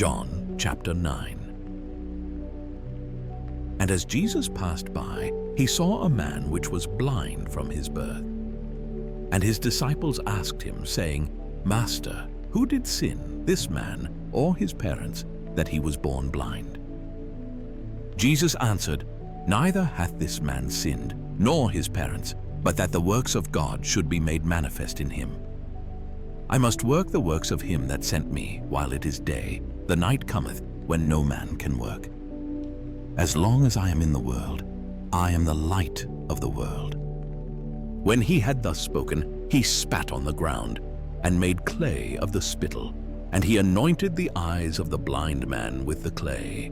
John chapter 9. And as Jesus passed by, he saw a man which was blind from his birth. And his disciples asked him, saying, Master, who did sin, this man or his parents, that he was born blind? Jesus answered, Neither hath this man sinned, nor his parents, but that the works of God should be made manifest in him. I must work the works of him that sent me while it is day. The night cometh when no man can work. As long as I am in the world, I am the light of the world. When he had thus spoken, he spat on the ground, and made clay of the spittle, and he anointed the eyes of the blind man with the clay,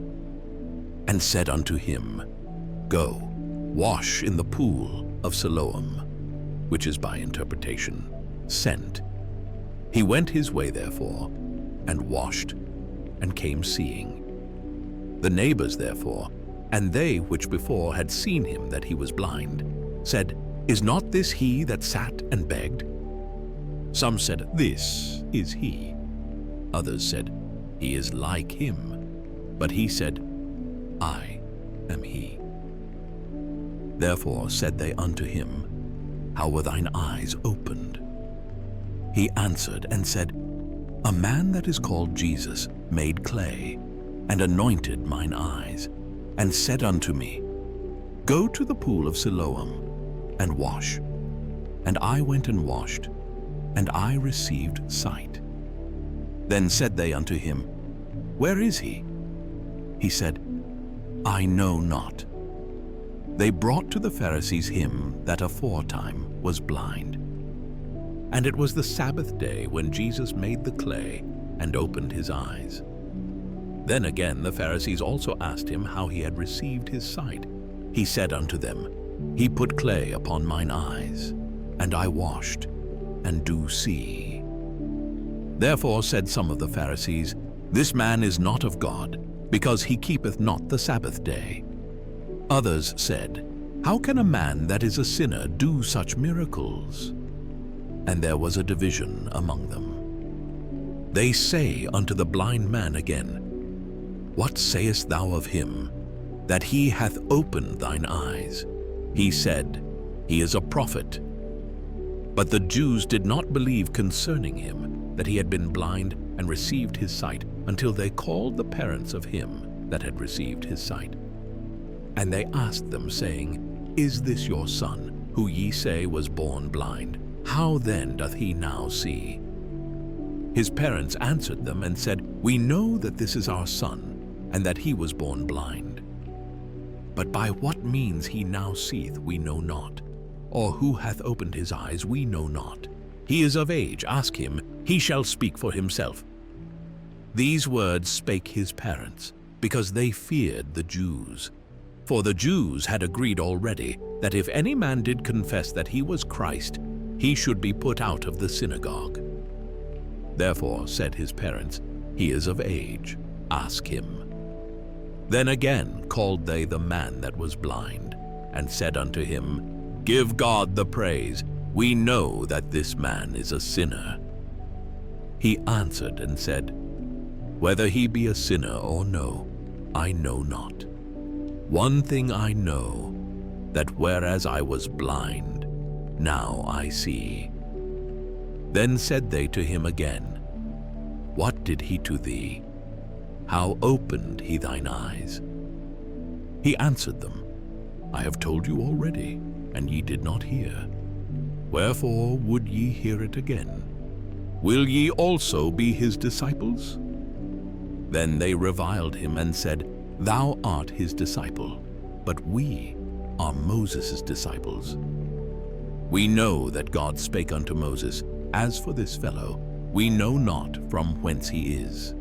and said unto him, Go, wash in the pool of Siloam, which is by interpretation, sent. He went his way therefore, and washed, and came seeing. The neighbors therefore, and they which before had seen him that he was blind, said, Is not this he that sat and begged? Some said, This is he. Others said, He is like him. But he said, I am he. Therefore said they unto him, How were thine eyes opened? He answered and said, A man that is called Jesus made clay, and anointed mine eyes, and said unto me, Go to the pool of Siloam, and wash. And I went and washed, and I received sight. Then said they unto him, Where is he? He said, I know not. They brought to the Pharisees him that aforetime was blind. And it was the Sabbath day when Jesus made the clay and opened his eyes. Then again the Pharisees also asked him how he had received his sight. He said unto them, He put clay upon mine eyes, and I washed, and do see. Therefore said some of the Pharisees, This man is not of God, because he keepeth not the Sabbath day. Others said, How can a man that is a sinner do such miracles? And there was a division among them. They say unto the blind man again, What sayest thou of him, that he hath opened thine eyes? He said, He is a prophet. But the Jews did not believe concerning him, that he had been blind and received his sight, until they called the parents of him that had received his sight. And they asked them, saying, Is this your son, who ye say was born blind? How then doth he now see? His parents answered them and said, We know that this is our son, and that he was born blind. But by what means he now seeth we know not, or who hath opened his eyes we know not. He is of age, ask him, he shall speak for himself. These words spake his parents, because they feared the Jews. For the Jews had agreed already that if any man did confess that he was Christ, he should be put out of the synagogue. Therefore said his parents, He is of age, ask him. Then again called they the man that was blind, and said unto him, Give God the praise, we know that this man is a sinner. He answered and said, Whether he be a sinner or no, I know not. One thing I know, that whereas I was blind, now I see. Then said they to him again, What did he to thee? How opened he thine eyes? He answered them, I have told you already, and ye did not hear. Wherefore would ye hear it again? Will ye also be his disciples? Then they reviled him and said, Thou art his disciple, but we are Moses' disciples. We know that God spake unto Moses, As for this fellow, we know not from whence he is.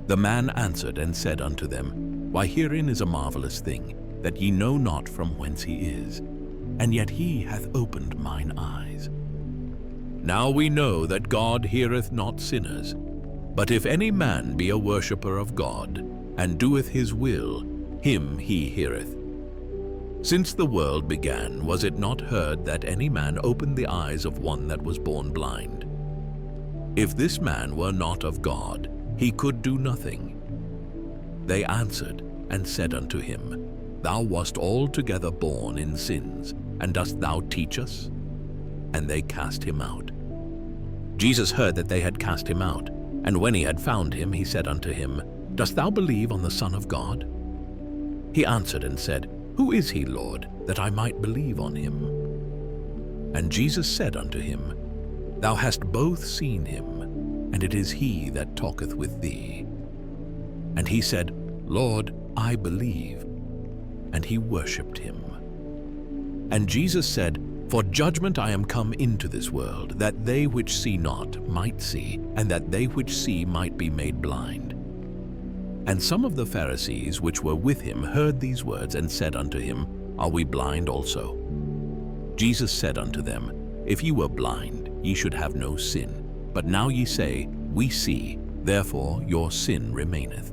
The man answered and said unto them, Why, herein is a marvelous thing, that ye know not from whence he is, and yet he hath opened mine eyes. Now we know that God heareth not sinners, but if any man be a worshipper of God, and doeth his will, him he heareth. Since the world began, was it not heard that any man opened the eyes of one that was born blind? If this man were not of God, he could do nothing. They answered and said unto him, Thou wast altogether born in sins, and dost thou teach us? And they cast him out. Jesus heard that they had cast him out, and when he had found him, he said unto him, Dost thou believe on the Son of God? He answered and said, Who is he, Lord, that I might believe on him? And Jesus said unto him, Thou hast both seen him, and it is he that talketh with thee. And he said, Lord, I believe. And he worshipped him. And Jesus said, For judgment I am come into this world, that they which see not might see, and that they which see might be made blind. And some of the Pharisees which were with him heard these words, and said unto him, Are we blind also? Jesus said unto them, If ye were blind, ye should have no sin. But now ye say, We see, therefore your sin remaineth.